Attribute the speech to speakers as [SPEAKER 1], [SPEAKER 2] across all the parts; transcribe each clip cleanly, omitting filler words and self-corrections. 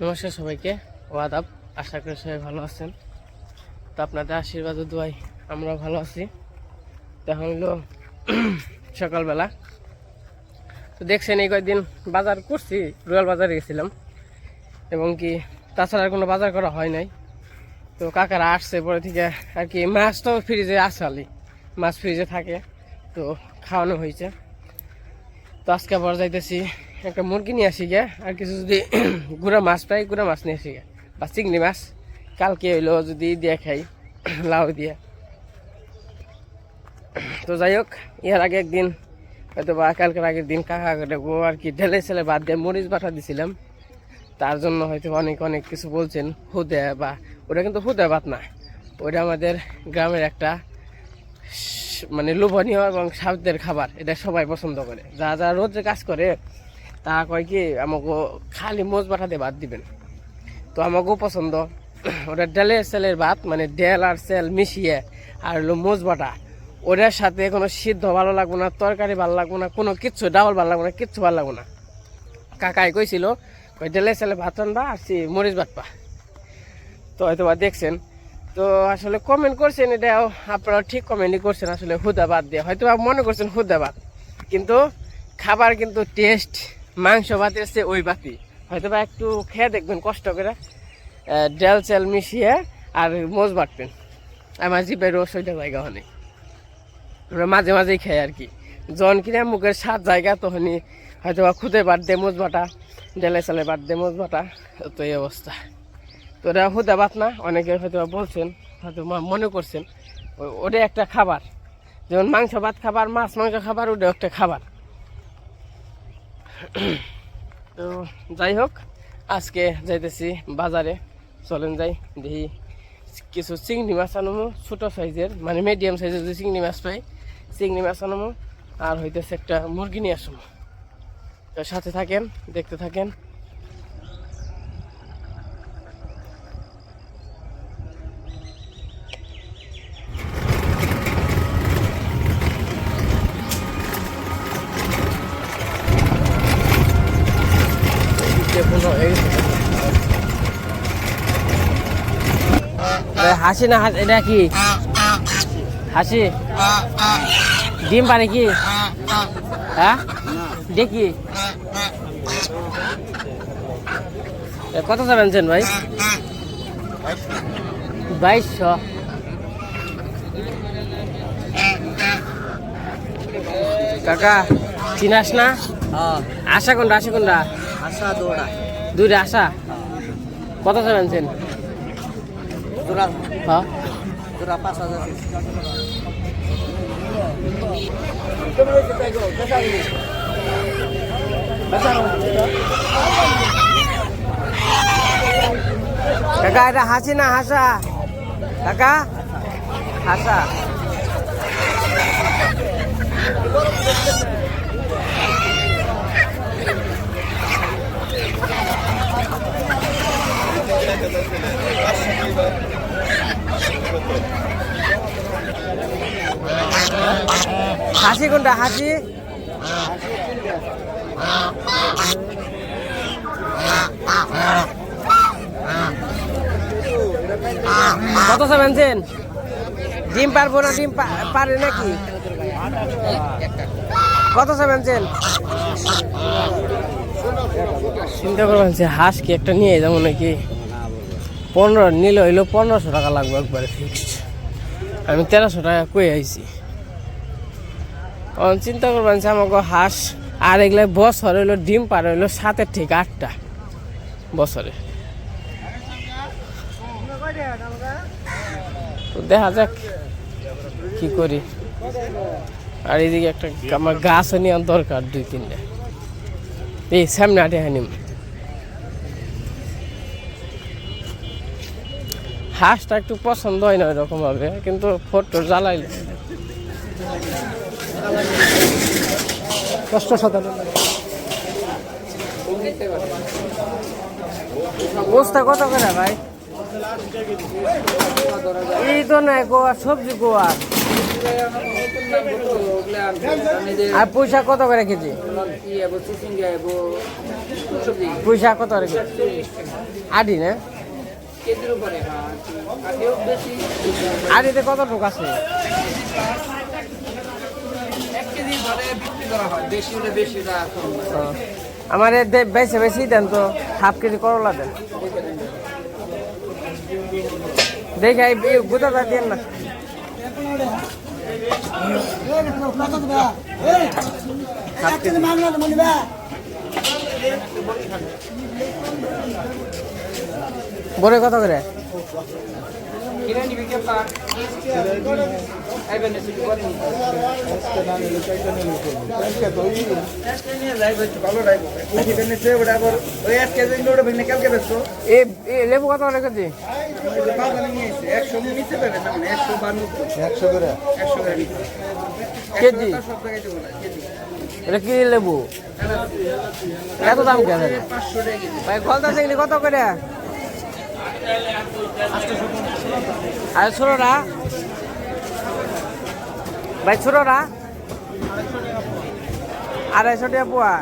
[SPEAKER 1] নমস্কার সবাইকে, ওয়াদাব। আশা করি সবাই ভালো আছেন। তো আপনাদের আশীর্বাদ ও দোয়ায় আমরা ভালো আছি। তো এখন হলো সকালবেলা। তো দেখছেন এই কয়েকদিন বাজার করছি, রয়্যাল বাজারে গেছিলাম এবং কি তাছাড়া আর কোনো বাজার করা হয় নাই। তো কাকারা আসছে পরে থেকে আর কি, মাছ তো ফ্রিজে আসলে মাছ ফ্রিজে থাকে, তো খাওয়ানো হয়েছে। তো আজকে আবার যাইতেছি একটা মুরগি নিয়ে আসি গে, আর কিছু যদি গুঁড়া মাছ পাই গুঁড়া মাছ নিয়ে আসি গে, বা চিংড়ি মাছ কালকে হইলো যদি দিয়ে খাই লাউ দিয়ে। তো যাই হোক, এর আগে একদিন হয়তো বা কালকের আগের দিন কাকা আর কি ঢেলে ছেলে বাদ দিয়ে মরিচ বাটা দিছিলাম, তার জন্য হয়তো অনেক অনেক কিছু বলছেন। হুদে বা ওটা কিন্তু হুদে ভাত না, ওটা আমাদের গ্রামের একটা মানে লোভনীয় এবং স্বাদের খাবার। এটা সবাই পছন্দ করে, যারা রোদে কাজ করে তারা কয় কি আমাকে খালি মোজ বাটা দিয়ে ভাত দিবেন। তো আমাকেও পছন্দ। ওটা ডালের সেলের ভাত, মানে ডাল আর সেল মিশিয়ে আর হলো মোজ বাটা, ওটার সাথে কোনো সিদ্ধ ভালো লাগবো না, তরকারি ভালো লাগবো না, কোনো কিচ্ছু ডাউল ভালো লাগবো না, কিচ্ছু ভালো লাগবো না। কাকাই কইছিল ওই ডালের সেলে ভাত রান্না আর মরিচ বাটপা। তো হয়তো বা দেখছেন। তো আসলে কমেন্ট করছেন, এটাও আপনারা ঠিক কমেন্টই করছেন। আসলে হুদা ভাত দিয়ে হয়তো মনে করছেন হুদা ভাত, কিন্তু খাবার কিন্তু টেস্ট মাংস ভাতের চেয়ে ওই ভাতই। হয়তো বা একটু খেয়ে দেখবেন কষ্ট করে, ডাল চাল মিশিয়ে আর মোজ বাটবেন, আমার জিপের রস ওইটা জায়গা হয়। আমরা মাঝে মাঝেই খাই আর কি, জন কিনে মুখের 7 জায়গা তখনই হয়তো বা খুদে বাট দে মোজ বাটা, ডালে চালে বাট দে মোজ বাটা। তো এই অবস্থা। তো ওটা হুদা ভাত না, অনেকে হয়তো বলছেন, হয়তো মনে করছেন ওটা একটা খাবার, যেমন মাংস ভাত খাবার, মাছ মাংস খাবার, ওটা একটা খাবার। তো যাই হোক, আজকে যাইতেছি বাজারে, চলেন যাই দেখি কিছু চিংড়ি মাছ আনবো, ছোটো সাইজের মানে মিডিয়াম সাইজের যদি চিংড়ি মাছ পাই চিংড়ি মাছ আনবো, আর হইতেছে একটা মুরগি নিয়ে আসবো। তো সাথে থাকেন, দেখতে থাকেন। হাসি না, এটা কি হাসি? ডিম পারে কি? হ্যাঁ দেখি কত চাবেন ভাই? 2200। কাকা চিনাস না? আশা কোনটা? আশা কোনটা?
[SPEAKER 2] আশা
[SPEAKER 1] দুইটা আশা। কত চাবেন? হ্যাঁ
[SPEAKER 2] 5000।
[SPEAKER 1] কাকা এটা হাসি না হাসা? কাকা হাসা। হাসি কোনটা? হাসি কত চাবেন? ডিম পারবো না? ডিম পারে নাকি? কত চাবেন? চিন্তা করবেন হাঁস কি একটা নিয়ে যাবো নাকি? 15 নিলে হইলো 1500 টাকা লাগবে একবারে ফিক্সড। আমি 1300 টাকা কই আইছি। চিন্তা করবেন আমাকে হাঁস আর এগুলো বছর হইলো ডিম পার হইলো 7 থেকে 8টা বছরে। তো দেখা যাক কি করি। আর এইদিকে একটা আমার গাছও নেওয়ার দরকার 2-3টা। এই সামনে আটে হানিম হাঁসটা একটু পছন্দ হয় না ওইরকম ভাবে, কিন্তু ফটো জ্বালাইলে কষ্ট সাথে বস্তা কত করে ভাই? এই তো না গোয়া সবজি গোয়া আর পুঁইশাক কত করে কেজি? পুঁইশাক কত করে কেজি? আড়ি না? আড়িতে কত টুক আছে? আমার বেশি বেশি দেন তো, হাফ কেজি করলা দেন। দেখে গোটাটা দেন না। বড় কত করে? লেবু কত করে কেজি?
[SPEAKER 2] 100 করে
[SPEAKER 1] কেজি? এটা কি লেবু এত দাম কেন ভাই? গলদা চিংড়ি কত করে? আর ছোটরা ভাই, ছোটরা 250 টাকা পোয়া,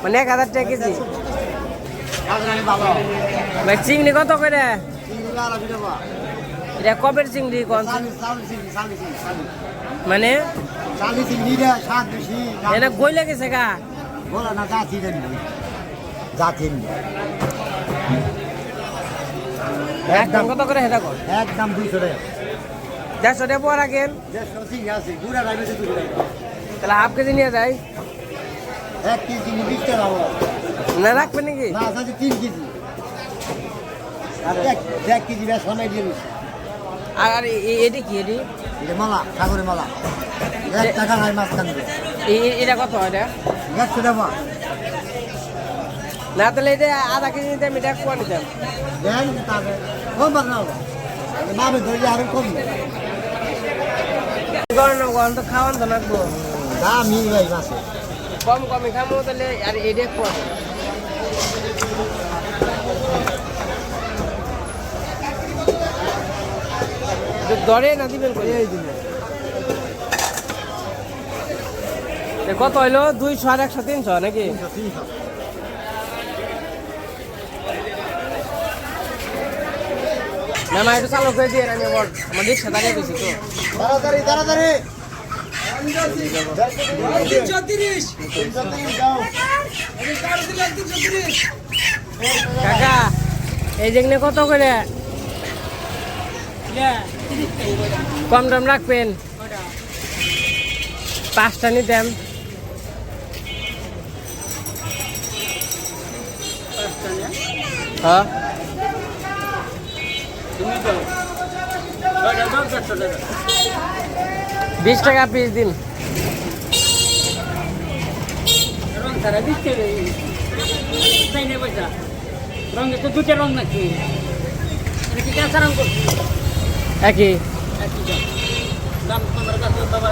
[SPEAKER 1] মানে 1000 টাকা কেজি। ভাই চিংড়ি কত করে? এটা কবের চিংড়ি? কোন মানে এটা গইলে গেছে গা? একদম কত করে? এটা কর
[SPEAKER 2] একদম 200 টাকা।
[SPEAKER 1] 150 টাকা পোয়া রাখেন, তাহলে হাফ কেজি নিয়ে যাই।
[SPEAKER 2] 1 কেজি 20 টাকা
[SPEAKER 1] না রাখবেন নাকি?
[SPEAKER 2] মাছ আছে 3 কেজি আর 1 কেজি বেশ অনেক দিয়ে দিচ্ছে।
[SPEAKER 1] আর এটি কি? এটি
[SPEAKER 2] এটা মালা, সাগরের মালা, 1 টাকা নাই মাছ কানবে।
[SPEAKER 1] এটা কত? এটা
[SPEAKER 2] 100 টাকা
[SPEAKER 1] না, তাহলে এটা আধা কেজি নিতাম, এটা পোয়া নিতাম।
[SPEAKER 2] দেন তাহলে কম বাদ না মাবে ধরে আরো কম
[SPEAKER 1] গরম তো খাওয়ান তো লাগবো,
[SPEAKER 2] দাম মিল ভাই মাছে
[SPEAKER 1] কম কমই খাবো তাহলে। আর এটা পোয়া দরে না দিবেন এই দিনে? কত হইলো? 200 আর 100 300 নাকি? ম্যাম একটু চালু করে দিয়ে আমি আমার রিক্সা দাঁড়িয়ে গেছি তো।
[SPEAKER 2] তাড়াতাড়ি তাড়াতাড়ি
[SPEAKER 1] কাকা এই যেখানে কত করে? কম দাম রাখবেন, 5টা নিতাম। হ্যাঁ 20 টাকা পিস দিন।
[SPEAKER 3] রঙে তো 2টা রং নাকি?
[SPEAKER 1] একই
[SPEAKER 3] দাম 15 টাকা বাবা,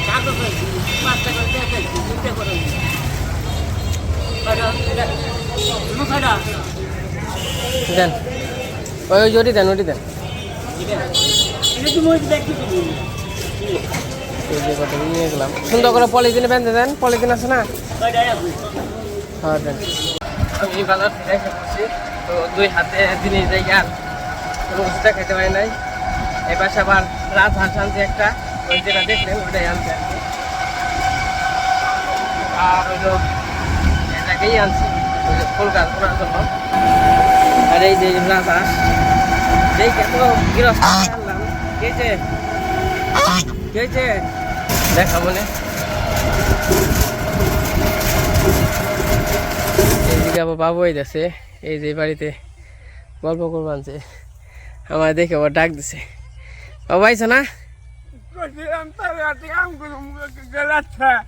[SPEAKER 3] কাগজ 5 টাকা দিতে 2টা করে।
[SPEAKER 1] দেন, ওই জড়ি দেন, ওটি দেন। নিয়ে গেলাম, সুন্দর করে পলিথিনে বেঁধে দেন। পলিথিন আছে না? হ্যাঁ দেন। আমি বাজার থেকে এসে পড়ছি তো 2 হাতে জিনিস যাই, আর কোনো কিছুটা খেতে পারি নাই। এই পাশে আবার রাজহাঁস আনছে একটা, ওই যেটা দেখলেন ওইটাই আনছে আর কি। আর হইলো এটাকেই আনছি ওই যে ফুল গাছ করার জন্য। আর এই যে রাজহাঁস, যেই কত গৃহস্থ আনলাম, খেয়েছে খেয়েছে দেখা মনে। এইদিকে আবার বাবু হইতেছে, এই যে বাড়িতে গল্প করবো আনছে, আমার দেখে আবার ডাক দিছে। বাবু আইছো না?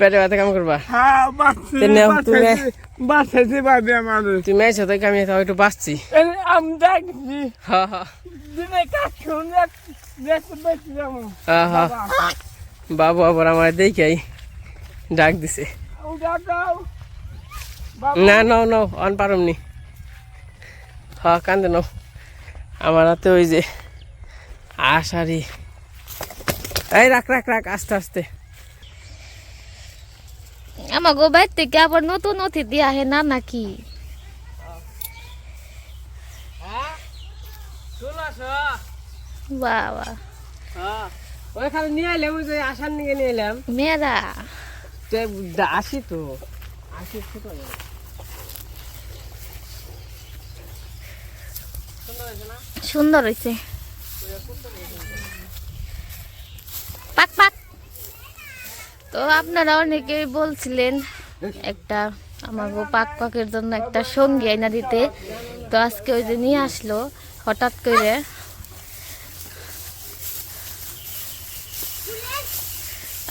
[SPEAKER 1] পেটে ব্যথা কাম করবা? তুমি আইছো তো আমি একটু বাঁচছি। বাবু আবার আমার দেখেই ডাক দিছে। না নাও নাও, অন পারমনি। হ্যাঁ কান্দে নাও। আমার হাতে ওই যে আষাঢ়ি এই রাখ রাখ রাখ আস্তে আস্তে।
[SPEAKER 4] আমার গো বাইর থেকে আবার নতুন অতিথি আহে না নাকি? বাবা
[SPEAKER 1] ওই খালি নিয়ে এলাম, ওই যে আসার নিয়ে নিয়ে এলাম।
[SPEAKER 4] মেয়েরা
[SPEAKER 1] আসি তো আসি ছোট
[SPEAKER 4] সুন্দর হয়েছে। পাক পাক। তো আপনারা অনেকেই বলছিলেন একটা আমার পাক পাকের জন্য একটা সঙ্গী আইনা দিতে, তো আজকে ওই যে নিয়ে আসলো হঠাৎ করে।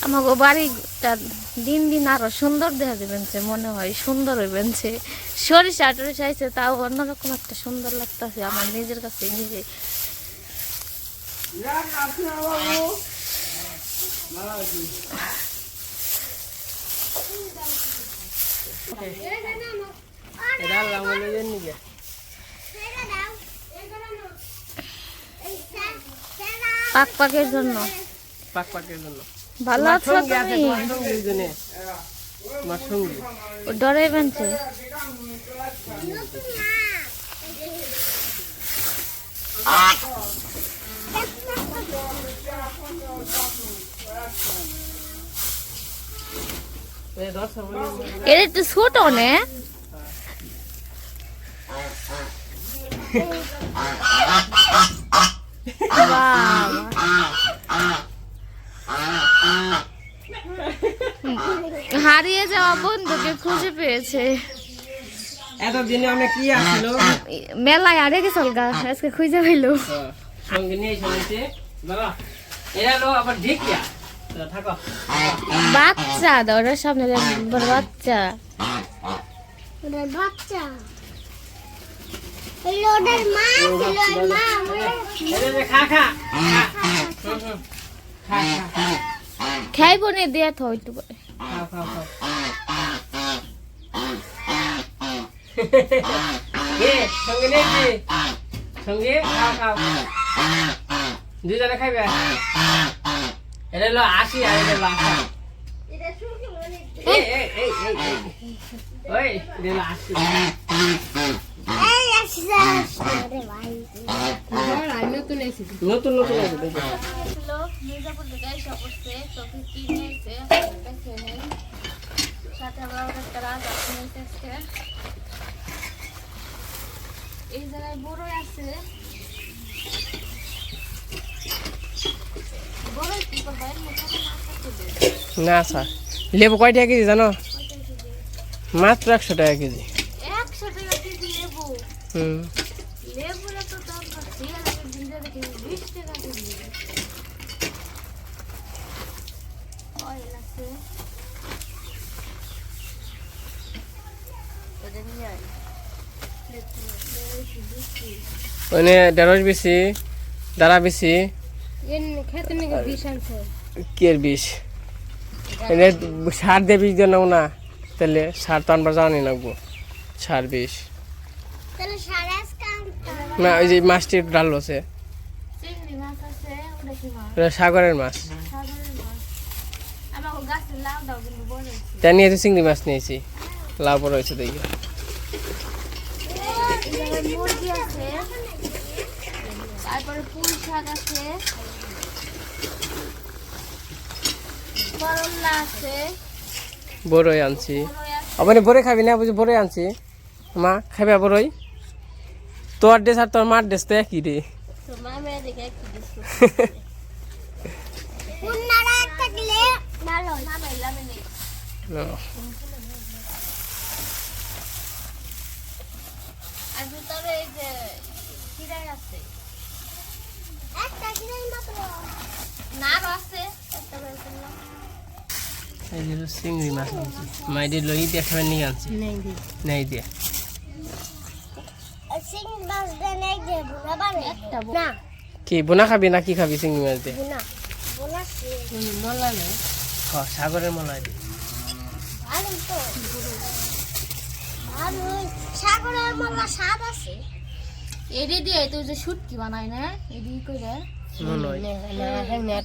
[SPEAKER 4] আমাকে বাড়িটা দিন দিন আরো সুন্দর দেখা যাবেন, মনে হয় সুন্দর হইবেন। সরিষা টরিষা হয়েছে, তাও অন্যরকম একটা সুন্দর লাগতেছে আমার নিজের কাছে নিজে। পাক পাকের জন্য
[SPEAKER 1] পাক পাকের জন্য
[SPEAKER 4] ভালো আছো তুমি? ও ডরে বানছে। এটা একটু ছোট নে। হারিয়ে যাওয়া বন্ধুকে খুঁজে পেয়েছে।
[SPEAKER 1] এতদিনে আমরা কি আসলো
[SPEAKER 4] মেলায় হারিয়ে গেছিল গা, আজকে খুঁজে পাইলো।
[SPEAKER 1] সঙ্গে নিয়ে এসেছে বাবা। এরা লো আবার ঢেকিয়া থাকো।
[SPEAKER 4] বাচ্চা দৌড়ার সামনে বড় বাচ্চা।
[SPEAKER 5] বাচ্চা লোডের মা
[SPEAKER 1] খা খা
[SPEAKER 4] খাইবো নে দিয়ে তো একটু করে।
[SPEAKER 1] খাও খাও খাও। সঙ্গে নিয়েছি সঙ্গে খাও খাও। দুজনে খাইবে। এটা হলো 80 আর এটা হলো 80। ওই এটা হলো 80। নতুন নতুন আছে দেখো।
[SPEAKER 4] মির্জাপুর থেকে এসে পড়ছে, তো কি নিয়েছে দেখে নেই। সাথে আবার একটা রাজা নিয়েছে আজকে। এই জায়গায় বড়ই আছে। বড়ই কি করবে?
[SPEAKER 1] না স্যার, লেবু কয় টাকা কেজি জানো? মাত্র 100 টাকা কেজি।
[SPEAKER 4] 100 টাকা কেজি লেবু। লেবুরা তো দাম বাড়ছে, এর আগের দিন দেখি 20 টাকা কেজি। অয়েল আছে। এটা নিয়ে আয়।
[SPEAKER 1] মানে ঢেঁড়স বেশি, দাঁড়া বেশি।
[SPEAKER 4] খেতে নাকি বিষ আনছে।
[SPEAKER 1] কি এর বিষ? এনে সার দিয়ে বিষ দিয়ে নেও না, তাহলে সার তো আনবার জানি লাগবো। সার বিষ
[SPEAKER 5] তাহলে সারা
[SPEAKER 1] না, ওই যে মাছটি ডাল আছে,
[SPEAKER 4] চিংড়ি মাছ আছে। ওটা কি মাছ?
[SPEAKER 1] ওটা সাগরের মাছ।
[SPEAKER 4] সাগরের মাছ। আমার গাছের লাউ দাও কিন্তু বড়।
[SPEAKER 1] তাই নিয়ে তো চিংড়ি মাছ নিয়েছি, লাউ বড় হয়েছে দেখি।
[SPEAKER 4] মুরগি আছে, তারপরে পুঁই শাক আছে, করলা আছে,
[SPEAKER 1] বড়ই আনছি।
[SPEAKER 4] বড়ই আছে।
[SPEAKER 1] আপনি বড়ই খাবি না? বুঝি বড়ই আনছি। মা খাবে বড়ই? তোর ড্রেস আর তোর মার ড্রেস তো একই রে।
[SPEAKER 4] তো মামা এদিকে কি দিছো?
[SPEAKER 5] পুন্নারা থাকলে ভালো হয়।
[SPEAKER 4] মামা এলামে নেই। আর ভিতরে এই যে কিরাই আছে।
[SPEAKER 5] একটা কিনে মাত্র
[SPEAKER 4] নার আছে একটা করে কিনলাম।
[SPEAKER 1] এই যে চিংড়ি মাছ আনছি, মাইডি লই দিয়ে খাবে নিয়ে আনছি। নেই দিয়ে
[SPEAKER 5] সিং মাছ দেন এক যে বুনা বানে
[SPEAKER 4] একটা
[SPEAKER 5] না
[SPEAKER 1] কি বোনা খাবি না কি খাবি চিংড়ি মাছ দিয়ে?
[SPEAKER 5] বুনা বুনা সে
[SPEAKER 1] মলা নেই, সাগরের মলা দিয়ে।
[SPEAKER 5] ভালো তো ভালো সাগরের মালা স্বাদ আছে।
[SPEAKER 4] এডি দিয়ে তুই যে শুটকি বানাই না, এডি কইরা
[SPEAKER 1] মনে হয়
[SPEAKER 4] না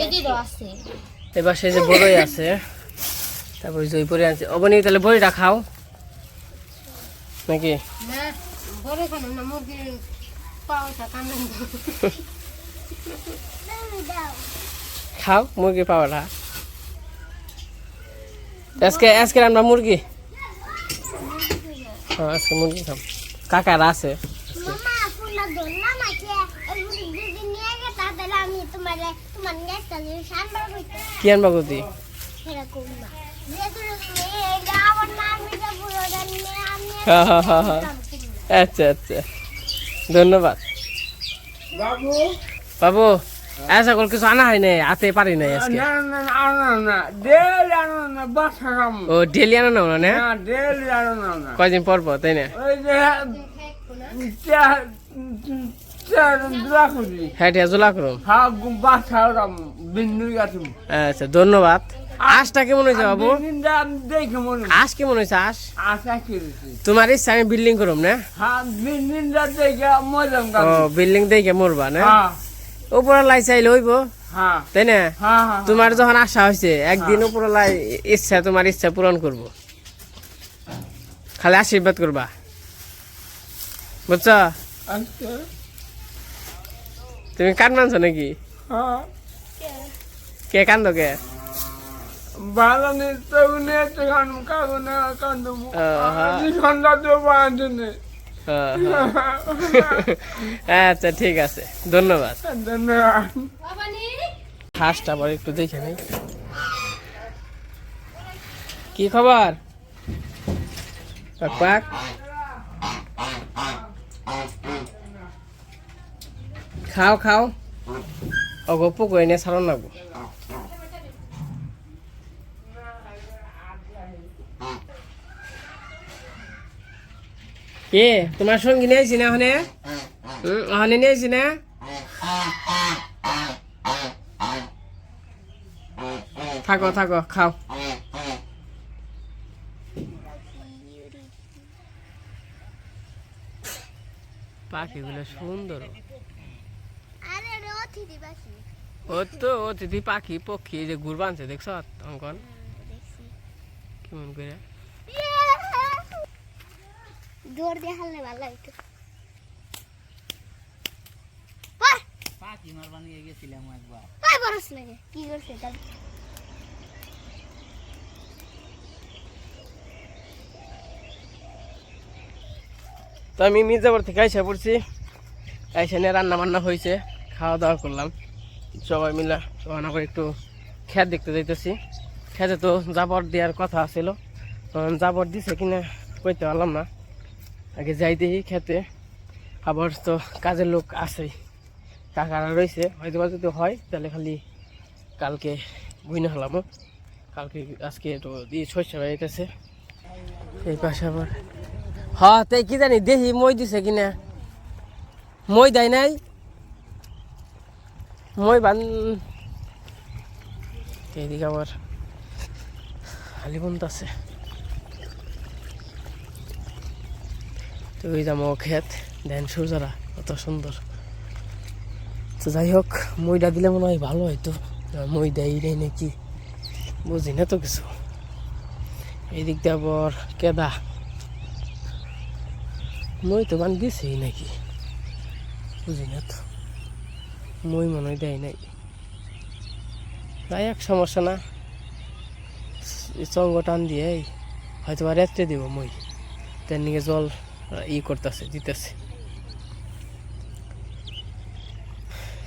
[SPEAKER 4] এদিকে আছে
[SPEAKER 1] এবার সে যে বড়ই আছে, তারপর জই পরে আছে। অবনি তাহলে বড়িটা খাও নাকি? খাও মুরগি পাওয়াটা। আজকে আমরা মুরগি, হ্যাঁ আজকে মুরগি খাম। কাকারা আছে।
[SPEAKER 5] মামা ফুলটা ধরলাম আছে ওই যদি নিয়ে গেতা তাহলে আমি তোমার নেক্সট জিনিস আনবার কইতে
[SPEAKER 1] কি আনবা গতি?
[SPEAKER 5] এরকম না যেহেতু এটা আমার নাম এটা পুরো নিয়ে আমি
[SPEAKER 1] আচ্ছা আচ্ছা, ধন্যবাদ
[SPEAKER 2] বাবু
[SPEAKER 1] বাবু। আচ্ছা কল কিছু আনা হয় নাই, আতে পারি নাই আজকে। ও ডেলি আনা নাও না? কয়দিন পর পর, তাই না? হ্যাঁ ঠিক আছে, জোলা করুন। আচ্ছা ধন্যবাদ। আশটা কেমন হয়েছে বাবু? আশ কেমন হয়েছে? আশ তোমার ইচ্ছা আমি বিল্ডিং করুম না? ও বিল্ডিং দেখে মরবা না? উপরে লাই চাইলে হইব, তাই না? তোমার যখন আশা হয়েছে একদিন উপরে লাই ইচ্ছা, তোমার ইচ্ছা পূরণ করব, খালি আশীর্বাদ করবা, বুঝছ? তুমি কান মানছো নাকি? কে কান্দ কে? আচ্ছা ঠিক আছে, ধন্যবাদ। হাঁসটা আবার একটু দেখে নেই। কি খবর? পাক খাও খাও, অগপ করে নিয়ে সারণ লাগবো। কে তোমার সঙ্গী নিয়েছি না ওখানে? ওখানে নিয়েছি না? থাকো থাকো, খাও। পাখিগুলো সুন্দর।
[SPEAKER 5] আরে রে অতিথি বাসি
[SPEAKER 1] ও তো অতিথি পাখি পক্ষী যে ঘুর বানছে, দেখছ অঙ্কন কেমন করে?
[SPEAKER 5] জোর দিয়ে হাললে ভালো লাগতো।
[SPEAKER 3] পাখি মার বানিয়ে গেছিলাম একবার।
[SPEAKER 5] পাই বরস লাগে কি করছে তার?
[SPEAKER 1] তো আমি মির্জাপুর থেকে আইসা পড়ছি, আইসা নিয়ে রান্না বান্না হয়েছে, খাওয়া দাওয়া করলাম সবাই মিলে। তখন আবার একটু খেত দেখতে যাইতেছি। খেতে তো জাবর দেওয়ার কথা ছিল, তখন জাবর দিছে কিনা কইতে পারলাম না। আগে যাই দেখি খেতে, আবার তো কাজের লোক আছেই, কাকারা রয়েছে। হয়তো বা যদি হয় তাহলে খালি কালকে বুঝনে হলাম, কালকে আজকে তো দিয়ে শস্য যাইতেছে। এই পাশে আবার হ্যাঁ তাই কি জানি দেখি মই দিছে কিনা, মই দেয় নাই, মই বান। এইদিকে আবার খালি বন্ধ আছে। তো ওই যাবো ক্ষেত, দেন সূর্যরা কত সুন্দর। তো যাই হোক, মইটা দিলে মনে হয় ভালো হয়তো, মই দেয় নাকি বুঝি না তো কিছু। এইদিক দিয়ে আবার কেদা, মই তো বান দিছেই নাকি বুঝি না তো, মই মনে হয় দেয় নাই। যাই এক সমস্যা না, চঙ্গ টান দিয়ে হয়তো বা রেত্রে দিব মই, তার নিয়ে জল করতেছে দিতেছে।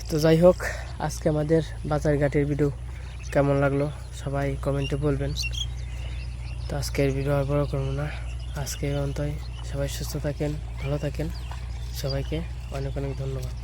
[SPEAKER 1] তো যাই হোক, আজকে আমাদের বাজার ঘাটের ভিডিও কেমন লাগলো সবাই কমেন্টে বলবেন। তো আজকের ভিডিও আর বড় করবো না, আজকে অন্তই। সবাই সুস্থ থাকেন, ভালো থাকেন, সবাইকে অনেক অনেক ধন্যবাদ।